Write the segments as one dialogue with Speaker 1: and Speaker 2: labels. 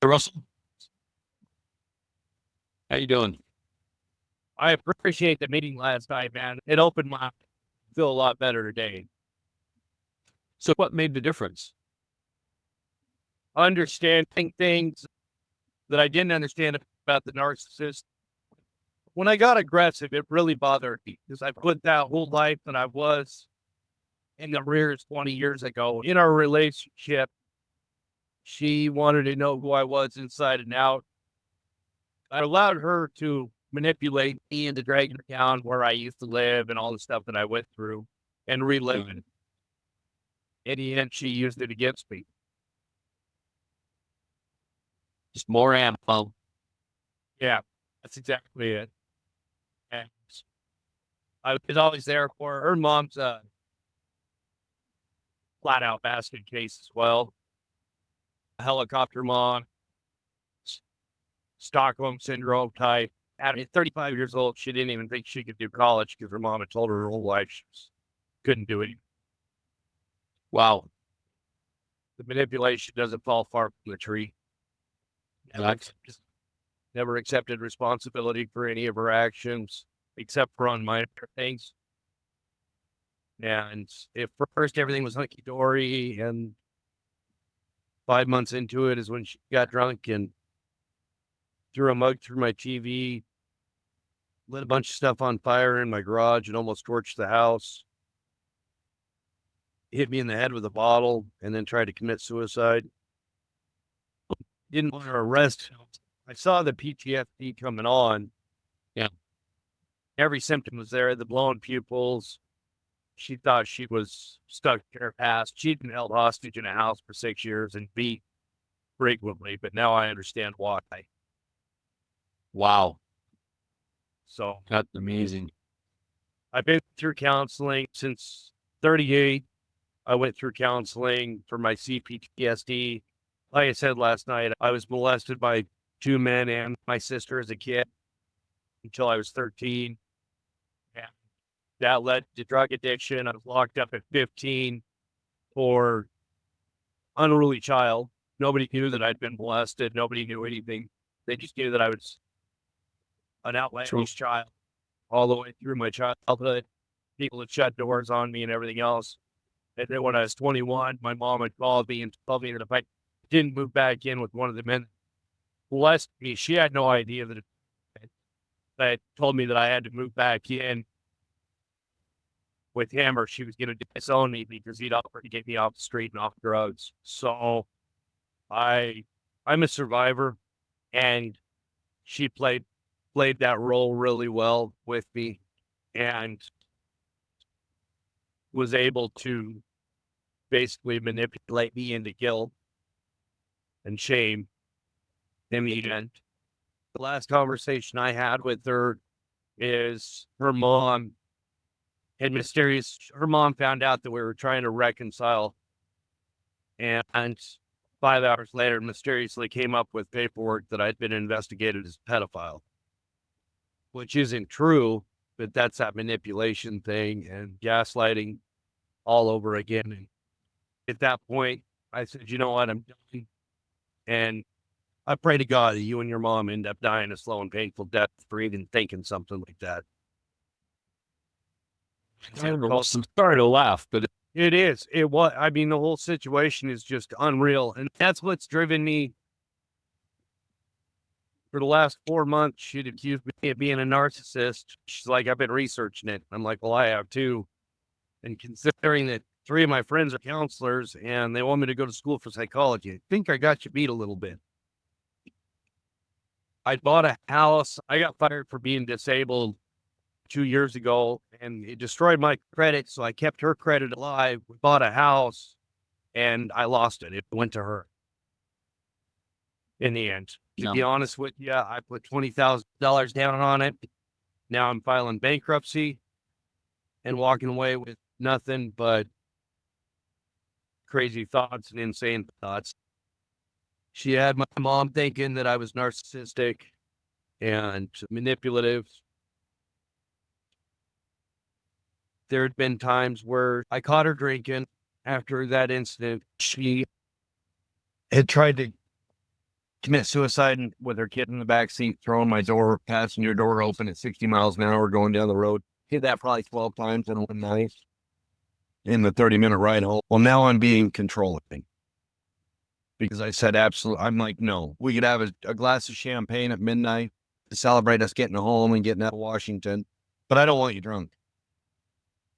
Speaker 1: Russell, how you doing?
Speaker 2: I appreciate the meeting last night, man. It opened my feel a lot better today.
Speaker 1: So what made the difference?
Speaker 2: Understanding things that I didn't understand about the narcissist. When I got aggressive, it really bothered me because I put that whole life that I was in the rears 20 years ago. In our relationship, she wanted to know who I was inside and out. I allowed her to manipulate me into dragging her down where I used to live and all the stuff that I went through and relive it. In the end, she used it against me.
Speaker 1: Just more ammo.
Speaker 2: Yeah, that's exactly it. And I was always there for her. Her mom's a flat out basket case as well. A helicopter mom, Stockholm syndrome type. At 35 years old, she didn't even think she could do college because her mom had told her whole life she couldn't do it.
Speaker 1: Wow.
Speaker 2: The manipulation doesn't fall far from the tree. Never accepted responsibility for any of her actions except for on minor things. And at first everything was hunky dory, and 5 months into it is when she got drunk and threw a mug through my TV, lit a bunch of stuff on fire in my garage and almost torched the house, hit me in the head with a bottle, and then tried to commit suicide. Didn't want to arrest him. I saw the PTSD coming on.
Speaker 1: Yeah.
Speaker 2: Every symptom was there, the blown pupils. She thought she was stuck in her past. She'd been held hostage in a house for 6 years and beat frequently, but now I understand why.
Speaker 1: Wow.
Speaker 2: So
Speaker 1: That's amazing.
Speaker 2: I've been through counseling since 38. I went through counseling for my CPTSD. Like I said last night, I was molested by two men and my sister as a kid until I was 13. And that led to drug addiction. I was locked up at 15 for unruly child. Nobody knew that I'd been molested. Nobody knew anything. They just knew that I was an outlandish child all the way through my childhood. People had shut doors on me and everything else. And then when I was 21, my mom had called me and told me that if I didn't move back in with one of the men who molested me, she had no idea that told me that I had to move back in with him or she was going to disown me because he'd offered to get me off the street and off drugs. So I'm a survivor, and she played that role really well with me and was able to basically manipulate me into guilt and shame in the end. The last conversation I had with her is her mom found out that we were trying to reconcile, and 5 hours later mysteriously came up with paperwork that I'd been investigated as a pedophile, which isn't true, but that's that manipulation thing and gaslighting all over again. And at that point, I said, you know what, I'm done. And I pray to God that you and your mom end up dying a slow and painful death for even thinking something like that.
Speaker 1: I'm sorry to laugh, but
Speaker 2: It is. It was. I mean, the whole situation is just unreal. And that's what's driven me for the last 4 months. She'd accused me of being a narcissist. She's like, I've been researching it. I'm like, well, I have too. And considering that 3 of my friends are counselors and they want me to go to school for psychology, I think I got you beat a little bit. I bought a house. I got fired for being disabled 2 years ago, and it destroyed my credit. So I kept her credit alive. We bought a house, and I lost it. It went to her in the end. To be honest with you, I put $20,000 down on it. Now I'm filing bankruptcy and walking away with nothing but crazy thoughts and insane thoughts. She had my mom thinking that I was narcissistic and manipulative. There had been times where I caught her drinking after that incident. She had tried to commit suicide with her kid in the back seat, throwing my passenger door open at 60 miles an hour going down the road. Hit that probably 12 times in one night in the 30-minute ride home. Well, now I'm being controlling because I said, absolutely. I'm like, no, we could have a glass of champagne at midnight to celebrate us getting home and getting out of Washington, but I don't want you drunk.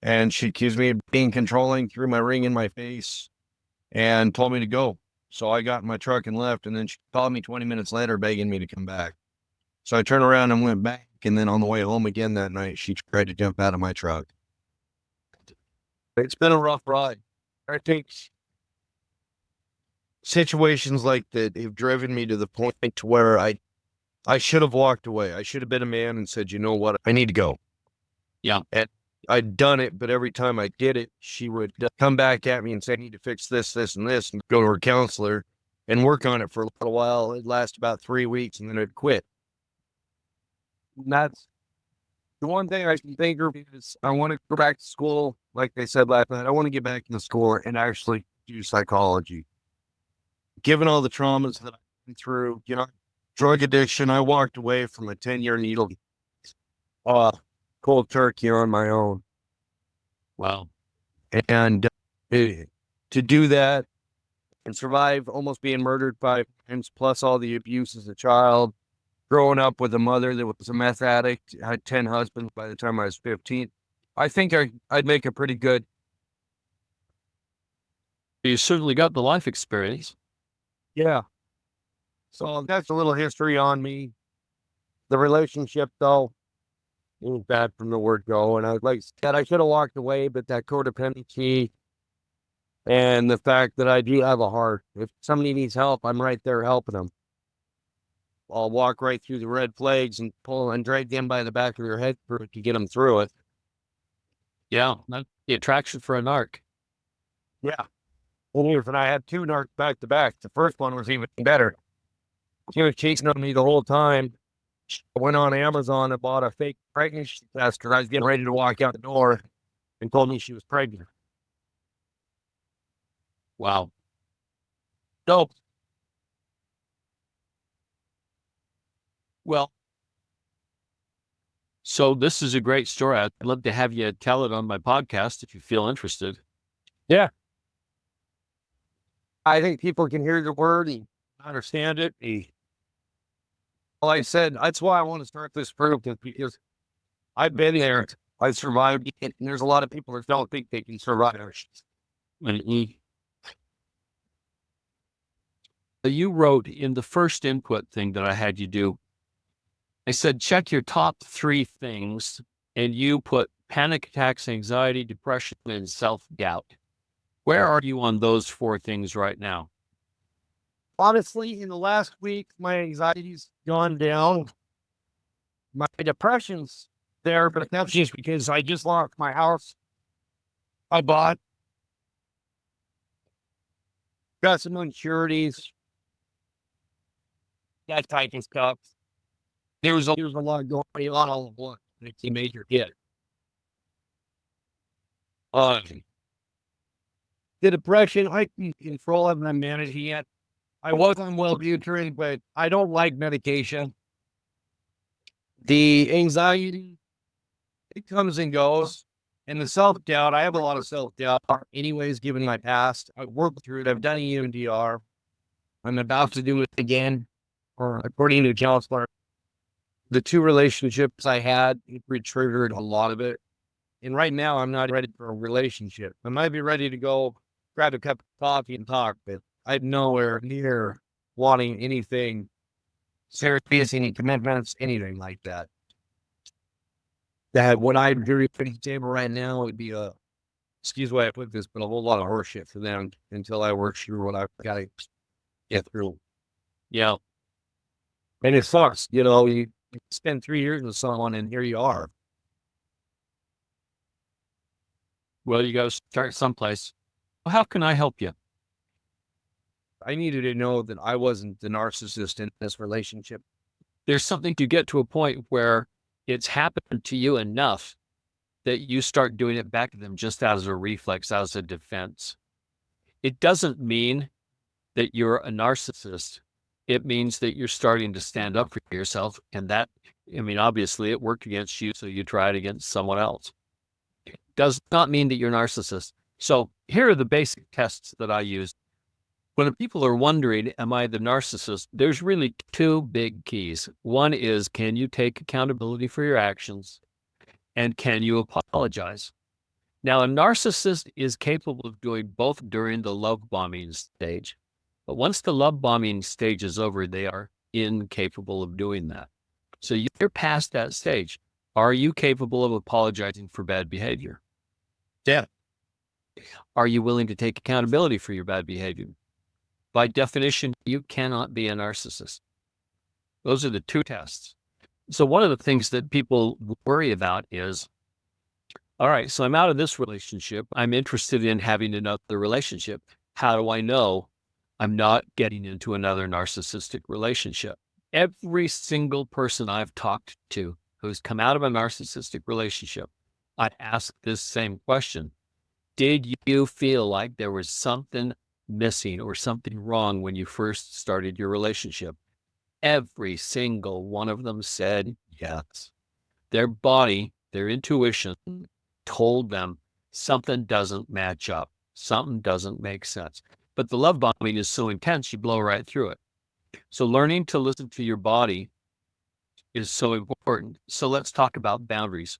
Speaker 2: And she accused me of being controlling, threw my ring in my face, and told me to go. So I got in my truck and left, and then she called me 20 minutes later begging me to come back. So I turned around and went back, and then on the way home again that night, she tried to jump out of my truck. It's been a rough ride. I think situations like that have driven me to the point to where I should have walked away. I should have been a man and said, you know what, I need to go.
Speaker 1: Yeah.
Speaker 2: And I'd done it, but every time I did it, she would come back at me and say, I need to fix this, this, and this, and go to her counselor and work on it for a little while. It'd last about 3 weeks, and then I'd quit. And that's the one thing I can think of is I want to go back to school. Like I said last night, I want to get back into school and actually do psychology. Given all the traumas that I've been through, drug addiction, I walked away from a 10-year needle cold turkey on my own.
Speaker 1: Wow.
Speaker 2: And to do that and survive almost being murdered 5 times, plus all the abuse as a child, growing up with a mother that was a meth addict, had 10 husbands by the time I was 15, I think I'd make a pretty good.
Speaker 1: You certainly got the life experience.
Speaker 2: Yeah. So that's a little history on me. The relationship, though, it was bad from the word go. And I was like, I should have walked away, but that codependency and the fact that I do have a heart. If somebody needs help, I'm right there helping them. I'll walk right through the red flags and pull and drag them by the back of their head to get them through it.
Speaker 1: Yeah. That's the attraction for a narc.
Speaker 2: Yeah. And I had 2 narcs back to back. The first one was even better. She was chasing on me the whole time. I went on Amazon and bought a fake pregnancy test because I was getting ready to walk out the door and told me she was pregnant.
Speaker 1: Wow.
Speaker 2: So,
Speaker 1: Well, so this is a great story. I'd love to have you tell it on my podcast if you feel interested.
Speaker 2: yeah. I think people can hear the word and understand it. Like I said, that's why I want to start this program because I've been there. I've survived it. And there's a lot of people that don't think they can survive.
Speaker 1: You wrote in the first input thing that I had you do, I said, check your top 3 things, and you put panic attacks, anxiety, depression, and self-doubt. Where are you on those 4 things right now?
Speaker 2: Honestly, in the last week, my anxiety's gone down. My depression's there, but that's just because I just lost my house. I bought. Got some insecurities. That type of stuff. There's a lot going on all at once. It's a major hit. The depression, I can control it and I'm managing it. I was on Wellbutrin, but I don't like medication. The anxiety, it comes and goes. And the self-doubt, I have a lot of self-doubt anyways, given my past. I've worked through it. I've done EMDR. I'm about to do it again, or according to the counselor. The 2 relationships I had, it triggered a lot of it. And right now, I'm not ready for a relationship. I might be ready to go grab a cup of coffee and talk, but I'm nowhere near wanting anything serious, any commitments, anything like that. That what I do at the table right now would be excuse the way I put this, but a whole lot of horseshit for them until I work through what I've got to get through.
Speaker 1: Yeah.
Speaker 2: And it sucks, you spend 3 years with someone and here you are.
Speaker 1: Well, you got to start someplace. Well, how can I help you?
Speaker 2: I needed to know that I wasn't the narcissist in this relationship.
Speaker 1: There's something to get to a point where it's happened to you enough that you start doing it back to them just as a reflex, as a defense. It doesn't mean that you're a narcissist. it means that you're starting to stand up for yourself. And that, I mean, obviously it worked against you, so you try it against someone else. It does not mean that you're a narcissist. So here are the basic tests that I use. When people are wondering, am I the narcissist? There's really two big keys. One is, can you take accountability for your actions? And can you apologize? Now, a narcissist is capable of doing both during the love bombing stage. But once the love bombing stage is over, they are incapable of doing that. So you're past that stage. Are you capable of apologizing for bad behavior?
Speaker 2: Yeah.
Speaker 1: Are you willing to take accountability for your bad behavior? By definition, you cannot be a narcissist. Those are the two tests. So one of the things that people worry about is, all right, so I'm out of this relationship. I'm interested in having another relationship. How do I know I'm not getting into another narcissistic relationship? Every single person I've talked to who's come out of a narcissistic relationship, I ask this same question. Did you feel like there was something missing or something wrong when you first started your relationship? Every single one of them said yes. Their body, their intuition told them something doesn't match up. Something doesn't make sense. But the love bombing is so intense, you blow right through it. So learning to listen to your body is so important. So let's talk about boundaries.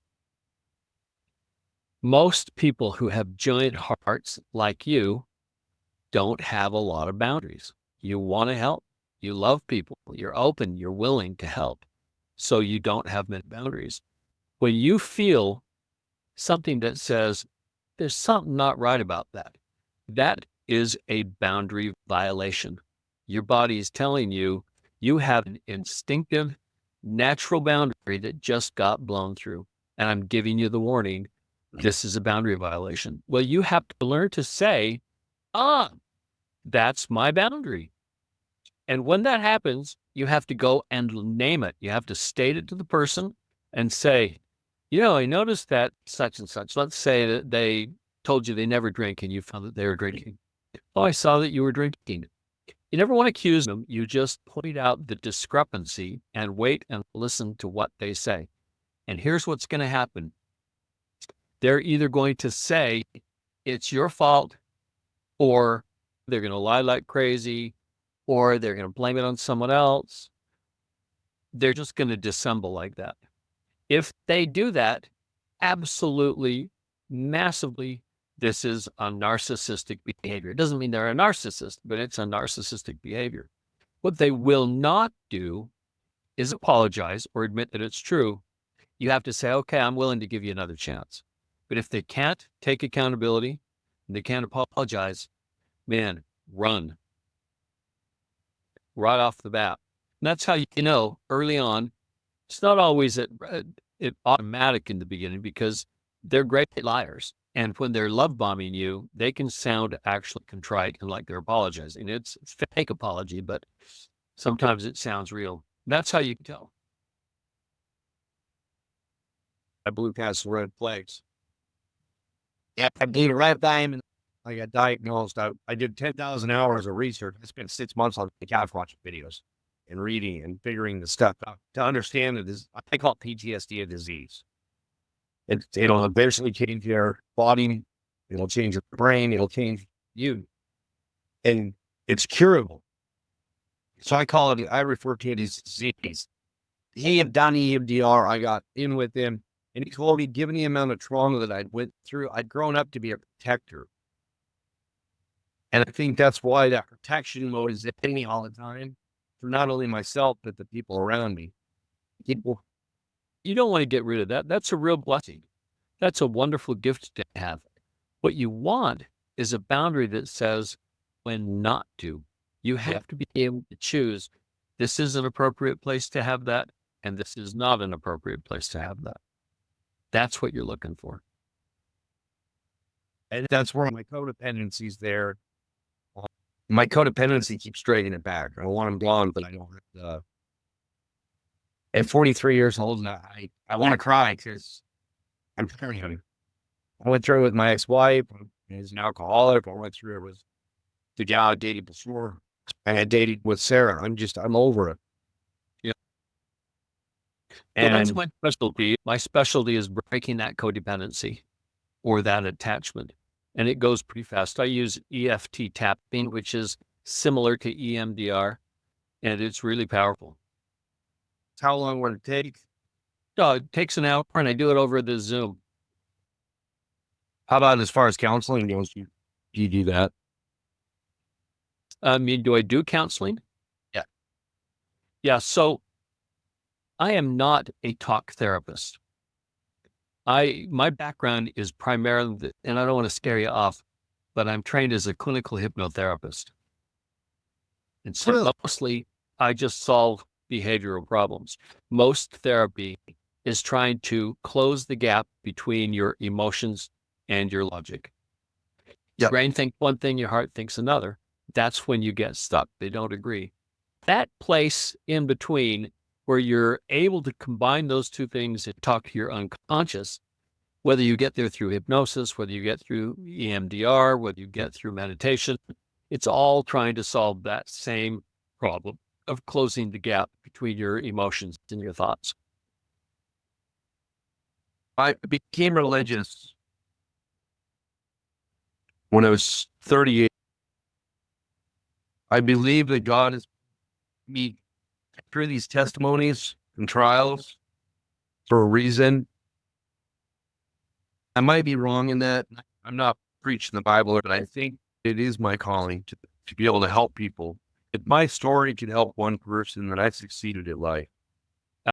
Speaker 1: Most people who have giant hearts like you don't have a lot of boundaries. You want to help. You love people. You're open. You're willing to help. So you don't have many boundaries. When you feel something that says there's something not right about that, that is a boundary violation. Your body is telling you you have an instinctive, natural boundary that just got blown through. And I'm giving you the warning, this is a boundary violation. Well, you have to learn to say, that's my boundary. And when that happens, you have to go and name it. You have to state it to the person and say, I noticed that such and such. Let's say that they told you they never drink and you found that they were drinking. Oh, I saw that you were drinking. You never want to accuse them. You just point out the discrepancy and wait and listen to what they say. And here's what's going to happen. They're either going to say it's your fault, or they're going to lie like crazy, or they're going to blame it on someone else. They're just going to dissemble like that. If they do that, absolutely, massively, this is a narcissistic behavior. It doesn't mean they're a narcissist, but it's a narcissistic behavior. What they will not do is apologize or admit that it's true. You have to say, okay, I'm willing to give you another chance. But if they can't take accountability and they can't apologize, man, run right off the bat. And that's how you know early on. It's not always automatic in the beginning because they're great liars. And when they're love bombing you, they can sound actually contrite and like they're apologizing. It's fake apology, but sometimes it sounds real. That's how you can tell. I blew past the red flags. Yeah, I did it right time, and I got diagnosed. I did 10,000 hours of research. I spent 6 months on the couch watching videos and reading and figuring the stuff out to understand it is, I call PTSD a disease. It'll eventually change your body. It'll change your brain. It'll change you. And it's curable. So I refer to it as disease. He had done EMDR. I got in with him. And he told me, given the amount of trauma that I'd went through, I'd grown up to be a protector. And I think that's why that protection mode is hitting me all the time for not only myself, but the people around me. You don't want to get rid of that. That's a real blessing. That's a wonderful gift to have. What you want is a boundary that says when not to. You have to be able to choose. This is an appropriate place to have that, and this is not an appropriate place to have that. That's what you're looking for. And that's where my codependency's there. My codependency keeps straightening it back. I want him gone, but I don't have at 43 years old, I want to cry because I'm parenthood. I went through it with my ex-wife. He's an alcoholic. I went through it with the gal I dated before.
Speaker 2: I had dated with Sarah. I'm over it.
Speaker 1: Yeah.
Speaker 2: And
Speaker 1: that's my specialty. My specialty is breaking that codependency or that attachment. And it goes pretty fast. I use EFT tapping, which is similar to EMDR, and it's really powerful.
Speaker 2: how long would it take?
Speaker 1: It takes an hour, and I do it over the Zoom.
Speaker 2: How about as far as counseling goes? Do you do that?
Speaker 1: Do I do counseling?
Speaker 2: Yeah.
Speaker 1: Yeah. So I am not a talk therapist. My background is primarily, and I don't want to scare you off, but I'm trained as a clinical hypnotherapist. And so
Speaker 2: Really?
Speaker 1: mostly I just solve behavioral problems. Most therapy is trying to close the gap between your emotions and your logic. Your
Speaker 2: Yep.
Speaker 1: brain thinks one thing, your heart thinks another. That's when you get stuck. They don't agree. That place in between where you're able to combine those two things and talk to your unconscious, whether you get there through hypnosis, whether you get through EMDR, whether you get through meditation, it's all trying to solve that same problem of closing the gap between your emotions and your thoughts.
Speaker 2: I became religious when I was 38. I believe that God has me through these testimonies and trials for a reason. I might be wrong in that. I'm not preaching the Bible, but I think it is my calling to be able to help people. If my story can help one person, then I succeeded in life.